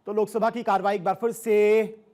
तो लोकसभा की कार्रवाई एक बार फिर से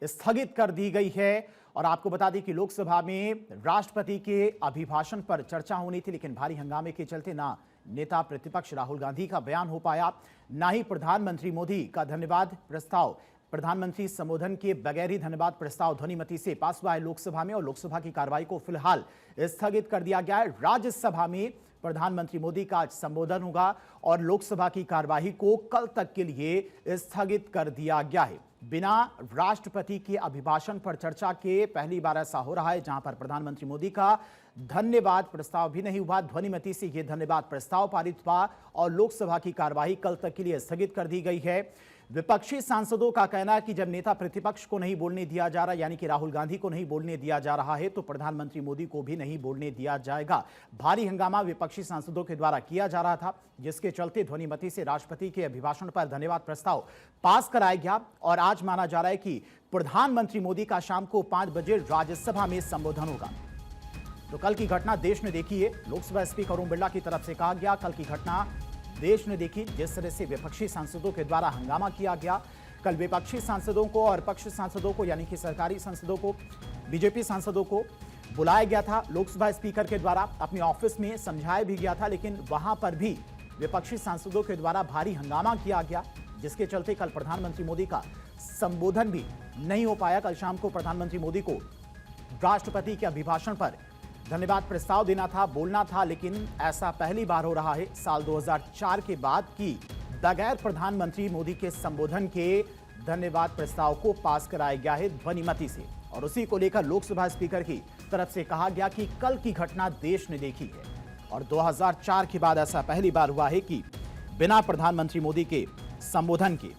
स्थगित कर दी गई है और आपको बता दें कि लोकसभा में राष्ट्रपति के अभिभाषण पर चर्चा होनी थी, लेकिन भारी हंगामे के चलते ना नेता प्रतिपक्ष राहुल गांधी का बयान हो पाया, ना ही प्रधानमंत्री मोदी का धन्यवाद प्रस्ताव, प्रधानमंत्री संबोधन के बगैर ही धन्यवाद प्रस्ताव ध्वनिमति से पास हुआ है लोकसभा में। और लोकसभा की कार्रवाई को फिलहाल स्थगित कर दिया गया है। राज्यसभा में प्रधानमंत्री मोदी का आज संबोधन होगा और लोकसभा की कार्यवाही को कल तक के लिए स्थगित कर दिया गया है। बिना राष्ट्रपति के अभिभाषण पर चर्चा के पहली बार ऐसा हो रहा है, जहां पर प्रधानमंत्री मोदी का धन्यवाद प्रस्ताव भी नहीं हुआ, ध्वनिमति से यह धन्यवाद प्रस्ताव पारित हुआ और लोकसभा की कार्यवाही कल तक के लिए स्थगित कर दी गई है। विपक्षी सांसदों का कहना है कि जब नेता प्रतिपक्ष को नहीं बोलने दिया जा रहा, यानी कि राहुल गांधी को नहीं बोलने दिया जा रहा है, तो प्रधानमंत्री मोदी को भी नहीं बोलने दिया जाएगा। भारी हंगामा विपक्षी सांसदों के द्वारा किया जा रहा था, जिसके चलते ध्वनिमति से राष्ट्रपति के अभिभाषण पर धन्यवाद प्रस्ताव पास कराया गया और आज माना जा रहा है कि प्रधानमंत्री मोदी का शाम को 5 बजे राज्यसभा में संबोधन होगा। तो कल की घटना देश ने देखी है, लोकसभा स्पीकर ओम बिरला की तरफ से कहा गया, कल की घटना देश ने देखी, जिस तरह से विपक्षी सांसदों के द्वारा हंगामा किया गया। कल विपक्षी सांसदों को और पक्ष सांसदों को, यानी कि सरकारी सांसदों को, बीजेपी सांसदों को बुलाया गया था लोकसभा स्पीकर के द्वारा, अपने ऑफिस में समझाया भी गया था, लेकिन वहां पर भी विपक्षी सांसदों के द्वारा भारी हंगामा किया गया, जिसके चलते कल प्रधानमंत्री मोदी का संबोधन भी नहीं हो पाया। कल शाम को प्रधानमंत्री मोदी को राष्ट्रपति के अभिभाषण पर धन्यवाद प्रस्ताव देना था, बोलना था, लेकिन ऐसा पहली बार हो रहा है साल 2004 के बाद कि बगैर प्रधानमंत्री मोदी के संबोधन के धन्यवाद प्रस्ताव को पास कराया गया है ध्वनिमति से। और उसी को लेकर लोकसभा स्पीकर की तरफ से कहा गया कि कल की घटना देश ने देखी है और 2004 के बाद ऐसा पहली बार हुआ है कि बिना प्रधानमंत्री मोदी के संबोधन के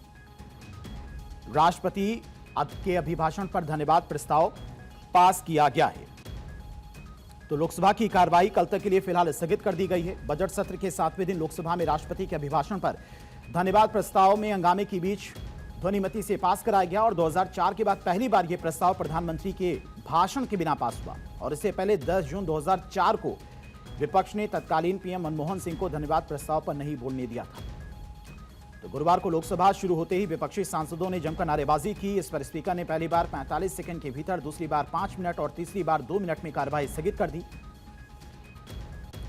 राष्ट्रपति के अभिभाषण पर धन्यवाद प्रस्ताव पास किया गया है। तो लोकसभा की कार्रवाई कल तक के लिए फिलहाल स्थगित कर दी गई है। बजट सत्र के 7वें दिन लोकसभा में राष्ट्रपति के अभिभाषण पर धन्यवाद प्रस्ताव में हंगामे के बीच ध्वनिमति से पास कराया गया और 2004 के बाद पहली बार यह प्रस्ताव प्रधानमंत्री के भाषण के बिना पास हुआ। और इससे पहले 10 जून 2004 को विपक्ष ने तत्कालीन पीएम मनमोहन सिंह को धन्यवाद प्रस्ताव पर नहीं बोलने दिया था। तो गुरुवार को लोकसभा शुरू होते ही विपक्षी सांसदों ने जमकर नारेबाजी की। इस पर स्पीकर ने पहली बार 45 सेकंड के भीतर, दूसरी बार 5 मिनट और तीसरी बार 2 मिनट में कार्यवाही स्थगित कर दी।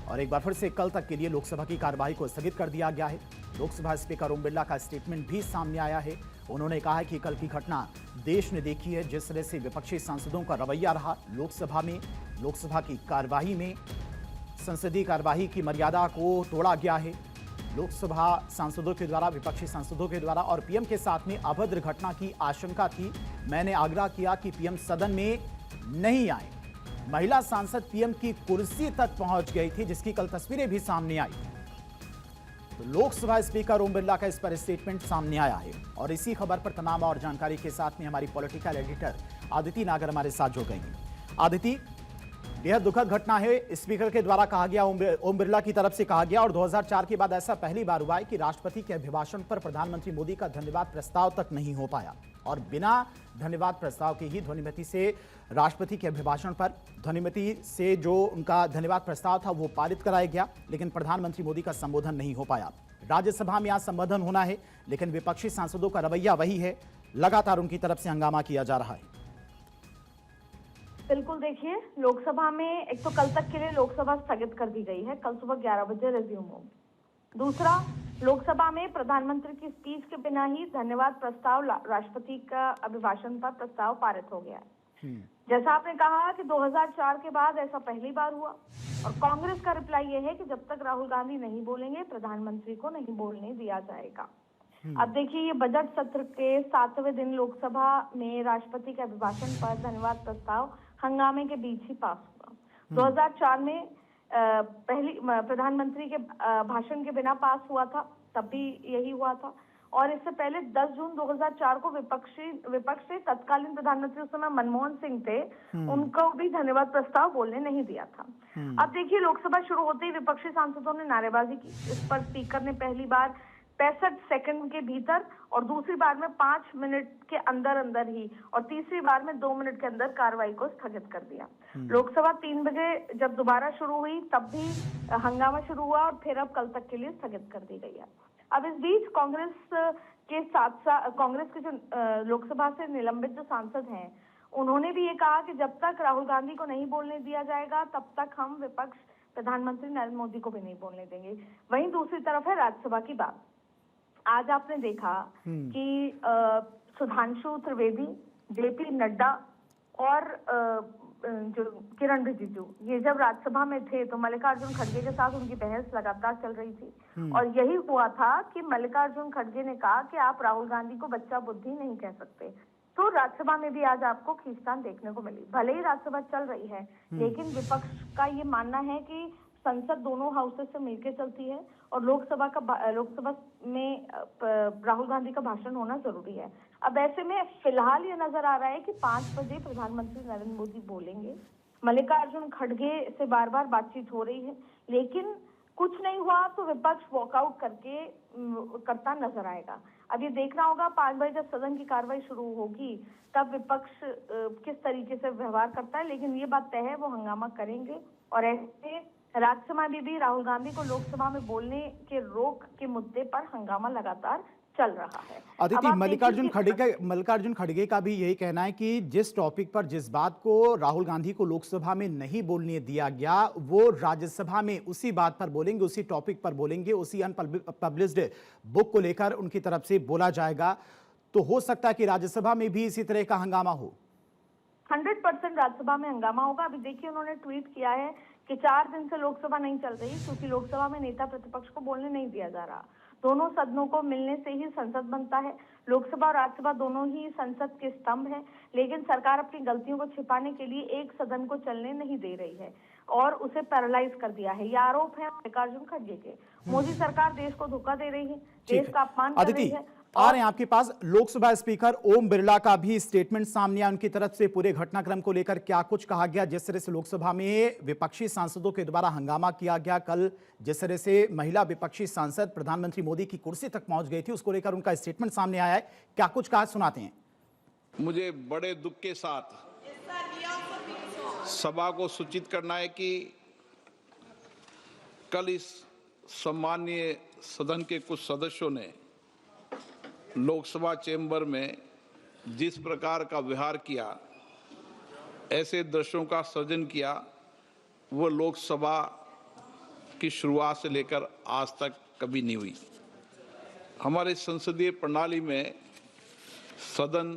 और एक बार फिर से कल तक के लिए लोकसभा की कार्यवाही को स्थगित कर दिया गया है। लोकसभा स्पीकर ओम बिरला का स्टेटमेंट भी सामने आया है। उन्होंने कहा है कि कल की घटना देश ने देखी है, जिस तरह से विपक्षी सांसदों का रवैया रहा लोकसभा में, लोकसभा की कार्यवाही में संसदीय कार्यवाही की मर्यादा को तोड़ा गया है लोकसभा सांसदों के द्वारा, विपक्षी सांसदों के द्वारा। और पीएम के साथ में अभद्र घटना की आशंका थी। मैंने आग्रह किया कि पीएम सदन में नहीं आए। महिला सांसद पीएम की कुर्सी तक पहुंच गई थी, जिसकी कल तस्वीरें भी सामने आई। तो लोकसभा स्पीकर ओम बिरला का इस पर स्टेटमेंट सामने आया है। और इसी खबर पर तमाम और जानकारी के साथ में हमारी पॉलिटिकल एडिटर आदिति नागर हमारे साथ जुड़ गई हैं। आदिति, बेहद दुखद घटना है, स्पीकर के द्वारा कहा गया, ओम बिरला की तरफ से कहा गया और 2004 के बाद ऐसा पहली बार हुआ है कि राष्ट्रपति के अभिभाषण पर प्रधानमंत्री मोदी का धन्यवाद प्रस्ताव तक नहीं हो पाया और बिना धन्यवाद प्रस्ताव के ही ध्वनिमति से राष्ट्रपति के अभिभाषण पर ध्वनिमति से जो उनका धन्यवाद प्रस्ताव था वो पारित कराया गया, लेकिन प्रधानमंत्री मोदी का संबोधन नहीं हो पाया। राज्यसभा में आज संबोधन होना है, लेकिन विपक्षी सांसदों का रवैया वही है, लगातार उनकी तरफ से हंगामा किया जा रहा है। बिल्कुल, देखिए, लोकसभा में एक तो कल तक के लिए लोकसभा स्थगित कर दी गई है, कल सुबह 11 बजे रिज्यूम होगी। दूसरा, लोकसभा में प्रधानमंत्री की स्पीच के बिना ही धन्यवाद प्रस्ताव, राष्ट्रपति का अभिभाषण पर प्रस्ताव पारित हो गया है। जैसा आपने कहा कि 2004 के बाद ऐसा पहली बार हुआ और कांग्रेस का रिप्लाई यह है कि जब तक राहुल गांधी नहीं बोलेंगे, प्रधानमंत्री को नहीं बोलने दिया जाएगा। अब देखिए, ये बजट सत्र के 7वें दिन लोकसभा में राष्ट्रपति के अभिभाषण पर धन्यवाद प्रस्ताव हंगामे के बीच ही पास हुआ। 2004 में पहली प्रधानमंत्री के भाषण के बिना पास हुआ था, तब भी यही हुआ था। और इससे पहले 10 जून 2004 को विपक्ष से तत्कालीन प्रधानमंत्री उस समय मनमोहन सिंह थे, उनको भी धन्यवाद प्रस्ताव बोलने नहीं दिया था। अब देखिए, लोकसभा शुरू होते ही विपक्षी सांसदों ने नारेबाजी की। इस पर स्पीकर ने पहली बार 65 सेकंड के भीतर और दूसरी बार में 5 मिनट के अंदर ही और तीसरी बार में 2 मिनट के अंदर कार्रवाई को स्थगित कर दिया। लोकसभा 3 बजे जब दोबारा शुरू हुई, तब भी हंगामा शुरू हुआ और फिर अब कल तक के लिए स्थगित कर दी गई है। अब इस बीच कांग्रेस के कांग्रेस के जो लोकसभा से निलंबित जो सांसद हैं, उन्होंने भी ये कहा कि जब तक राहुल गांधी को नहीं बोलने दिया जाएगा तब तक हम विपक्ष प्रधानमंत्री नरेंद्र मोदी को भी नहीं बोलने देंगे। वहीं दूसरी तरफ है राज्यसभा की बात। आज आपने देखा कि सुधांशु त्रिवेदी, जेपी नड्डा और जो किरण रिजिजू, ये जब राज्यसभा में थे तो मल्लिकार्जुन खड़गे के साथ उनकी बहस लगातार चल रही थी और यही हुआ था कि मल्लिकार्जुन खड़गे ने कहा कि आप राहुल गांधी को बच्चा बुद्धि नहीं कह सकते। तो राज्यसभा में भी आज आपको खींचतान देखने को मिली। भले ही राज्यसभा चल रही है, लेकिन विपक्ष का ये मानना है कि संसद दोनों हाउसेस से मिलकर चलती है और लोकसभा में राहुल गांधी का भाषण होना जरूरी है। अब ऐसे में फिलहाल ये नजर आ रहा है कि 5 बजे प्रधानमंत्री नरेंद्र मोदी बोलेंगे। मल्लिकार्जुन खड़गे से बार बार बातचीत हो रही है, लेकिन कुछ नहीं हुआ तो विपक्ष वॉकआउट करता नजर आएगा। अब ये देखना होगा 5 बजे जब सदन की कार्रवाई शुरू होगी तब विपक्ष किस तरीके से व्यवहार करता है, लेकिन ये बात तय है वो हंगामा करेंगे। और ऐसे राज्यसभा में भी राहुल गांधी को लोकसभा में बोलने के रोक के मुद्दे पर हंगामा लगातार चल रहा है। अदिति, मल्लिकार्जुन खड़गे का भी यही कहना है कि जिस टॉपिक पर, जिस बात को राहुल गांधी को लोकसभा में नहीं बोलने दिया गया, वो राज्यसभा में उसी बात पर बोलेंगे, उसी टॉपिक पर बोलेंगे, उसी अनपब्लिश्ड बुक को लेकर उनकी तरफ से बोला जाएगा। तो हो सकता है कि राज्यसभा में भी इसी तरह का हंगामा हो। 100% राज्यसभा में हंगामा होगा। अभी देखिए, उन्होंने ट्वीट किया है कि 4 दिन से लोकसभा नहीं चल रही क्योंकि लोकसभा में नेता प्रतिपक्ष को बोलने नहीं दिया जा रहा। दोनों सदनों को मिलने से ही संसद बनता है। लोकसभा और राज्यसभा दोनों ही संसद के स्तंभ हैं, लेकिन सरकार अपनी गलतियों को छिपाने के लिए एक सदन को चलने नहीं दे रही है और उसे पैरालाइज कर दिया है। ये आरोप है मल्लिकार्जुन खड़गे के। मोदी सरकार देश को धोखा दे रही है, देश का अपमान कर रही है। आ रहे हैं आपके पास लोकसभा स्पीकर ओम बिरला का भी स्टेटमेंट सामने आया। उनकी तरफ से पूरे घटनाक्रम को लेकर क्या कुछ कहा गया, जिस तरह से लोकसभा में विपक्षी सांसदों के द्वारा हंगामा किया गया, कल जिस तरह से महिला विपक्षी सांसद प्रधानमंत्री मोदी की कुर्सी तक पहुंच गई थी, उसको लेकर उनका स्टेटमेंट सामने आया है। क्या कुछ कहा, सुनाते हैं। मुझे बड़े दुख के साथ सभा को सूचित करना है कि कल इस सम्मानीय सदन के कुछ सदस्यों ने लोकसभा चेंबर में जिस प्रकार का व्यवहार किया, ऐसे दृश्यों का सृजन किया, वो लोकसभा की शुरुआत से लेकर आज तक कभी नहीं हुई। हमारे संसदीय प्रणाली में सदन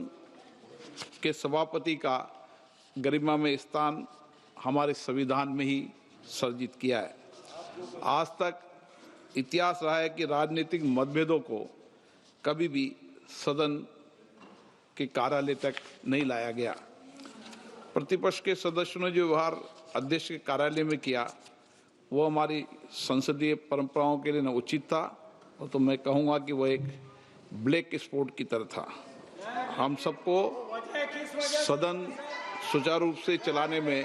के सभापति का गरिमा में स्थान हमारे संविधान में ही सर्जित किया है। आज तक इतिहास रहा है कि राजनीतिक मतभेदों को कभी भी सदन के कार्यालय तक नहीं लाया गया। प्रतिपक्ष के सदस्यों ने जो व्यवहार अध्यक्ष के कार्यालय में किया, वो हमारी संसदीय परंपराओं के लिए न उचित था, और तो मैं कहूँगा कि वो एक ब्लैक स्पॉट की तरह था। हम सबको सदन सुचारू रूप से चलाने में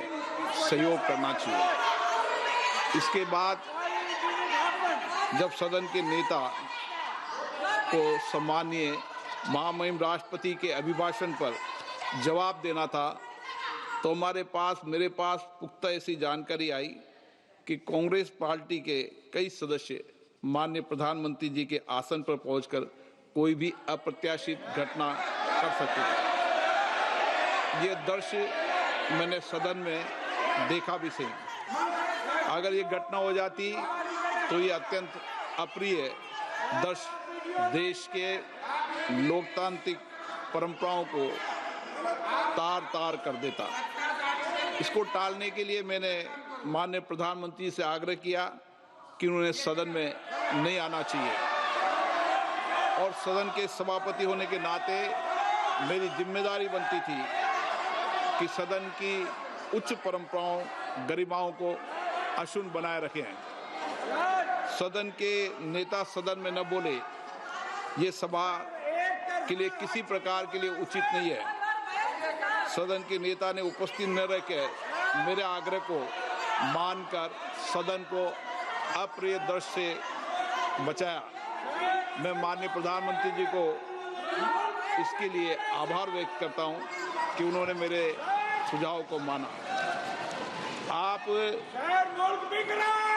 सहयोग करना चाहिए। इसके बाद जब सदन के नेता को सम्मानीय महामहिम राष्ट्रपति के अभिभाषण पर जवाब देना था, तो मेरे पास पुख्ता ऐसी जानकारी आई कि कांग्रेस पार्टी के कई सदस्य माननीय प्रधानमंत्री जी के आसन पर पहुंचकर कोई भी अप्रत्याशित घटना कर सकते थे। ये दृश्य मैंने सदन में देखा भी सही। अगर ये घटना हो जाती तो ये अत्यंत अप्रिय दृश्य देश के लोकतांत्रिक परंपराओं को तार-तार कर देता। इसको टालने के लिए मैंने माननीय प्रधानमंत्री से आग्रह किया कि उन्हें सदन में नहीं आना चाहिए, और सदन के सभापति होने के नाते मेरी जिम्मेदारी बनती थी कि सदन की उच्च परंपराओं, गरिमाओं को अक्षुण्ण बनाए रखें। सदन के नेता सदन में न बोले, ये सभा के लिए किसी प्रकार के लिए उचित नहीं है। सदन के नेता ने उपस्थित न रहकर मेरे आग्रह को मानकर सदन को अप्रिय दृश्य से बचाया। मैं माननीय प्रधानमंत्री जी को इसके लिए आभार व्यक्त करता हूं कि उन्होंने मेरे सुझाव को माना। आप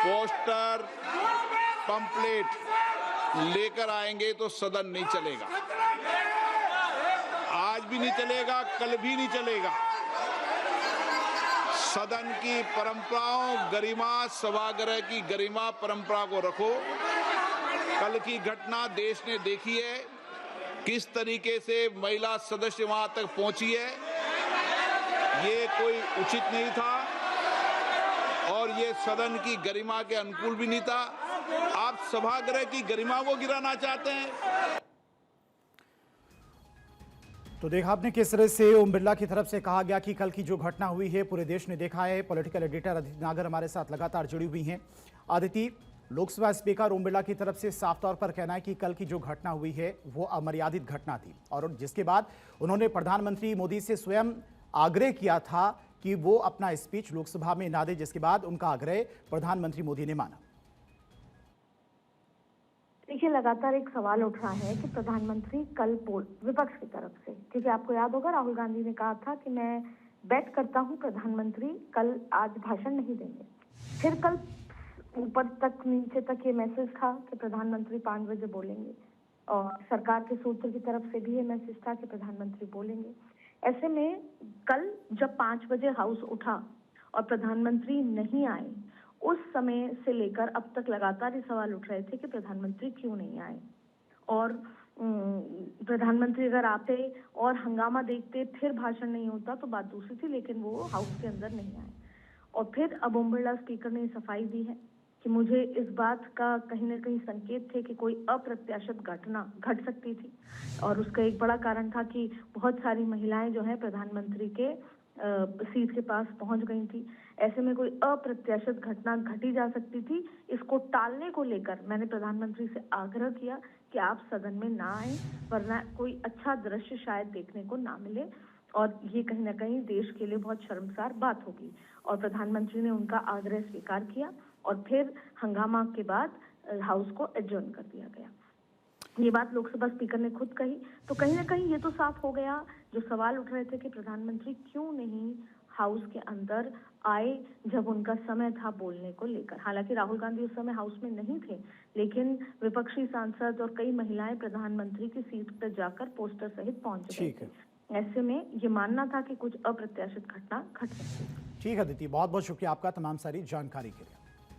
पोस्टर, पंपलेट लेकर आएंगे तो सदन नहीं चलेगा। आज भी नहीं चलेगा, कल भी नहीं चलेगा। सदन की परंपराओं, गरिमा, सभागृह की गरिमा परंपरा को रखो। कल की घटना देश ने देखी है, किस तरीके से महिला सदस्य वहां तक पहुंची है। ये कोई उचित नहीं था और ये सदन की गरिमा के अनुकूल भी नहीं था। आप सभागृह की गरिमा को गिराना चाहते हैं। तो देखा आपने किस तरह से ओम बिरला की तरफ से कहा गया कि कल की जो घटना हुई है पूरे देश ने देखा है। पॉलिटिकल एडिटर अदिति नागर हमारे साथ लगातार जुड़ी हुई हैं। अदिति, लोकसभा स्पीकर ओम बिरला की तरफ से साफ तौर पर कहना है कि कल की जो घटना हुई है वो अमर्यादित घटना थी और जिसके बाद उन्होंने प्रधानमंत्री मोदी से स्वयं आग्रह किया था कि वो अपना स्पीच लोकसभा में ना दे, जिसके बाद उनका आग्रह प्रधानमंत्री मोदी ने माना। देखिए, लगातार एक सवाल उठ रहा है कि प्रधानमंत्री कल विपक्ष की तरफ से, क्योंकि आपको याद होगा राहुल गांधी ने कहा था कि मैं बेट करता हूं प्रधानमंत्री कल आज भाषण नहीं देंगे। फिर कल ऊपर तक नीचे तक ये मैसेज था कि प्रधानमंत्री 5 बजे बोलेंगे और सरकार के सूत्र की तरफ से भी ये मैसेज था कि प्रधानमंत्री बोलेंगे। ऐसे में कल जब 5 बजे हाउस उठा और प्रधानमंत्री नहीं आए, उस समय से लेकर अब तक लगातार ये सवाल उठ रहे थे कि प्रधानमंत्री क्यों नहीं आए और प्रधानमंत्री अगर आते और हंगामा देखते फिर भाषण नहीं होता तो बात दूसरी थी, लेकिन वो हाउस के अंदर नहीं आए। और फिर अब ओम बिरला स्पीकर ने सफाई दी है कि मुझे इस बात का कहीं ना कहीं संकेत थे कि कोई अप्रत्याशित घटना घट सकती थी और उसका एक बड़ा कारण था कि बहुत सारी महिलाएं जो है प्रधानमंत्री के सीट के पास पहुंच गई थी। ऐसे में कोई अप्रत्याशित घटना घटी जा सकती थी। इसको टालने को लेकर मैंने प्रधानमंत्री से आग्रह किया कि आप सदन में ना आए, वरना कोई अच्छा दृश्य शायद देखने को ना मिले और ये कहीं ना कहीं देश के लिए बहुत शर्मसार बात होगी। और प्रधानमंत्री ने उनका आग्रह स्वीकार किया और फिर हंगामा के बाद हाउस को एडजर्न कर दिया गया। ये बात लोकसभा स्पीकर ने खुद कही, तो कहीं ना कहीं ये तो साफ हो गया जो सवाल उठ रहे थे कि प्रधानमंत्री क्यों नहीं हाउस के अंदर आए जब उनका समय था बोलने को लेकर। हालांकि राहुल गांधी उस समय हाउस में नहीं थे, लेकिन विपक्षी सांसद और कई महिलाएं प्रधानमंत्री की सीट पर जाकर पोस्टर सहित पहुंच गई थी। ऐसे में ये मानना था कि कुछ अप्रत्याशित घटना घट सकती है। ठीक है अदिति, बहुत बहुत शुक्रिया आपका तमाम सारी जानकारी के लिए।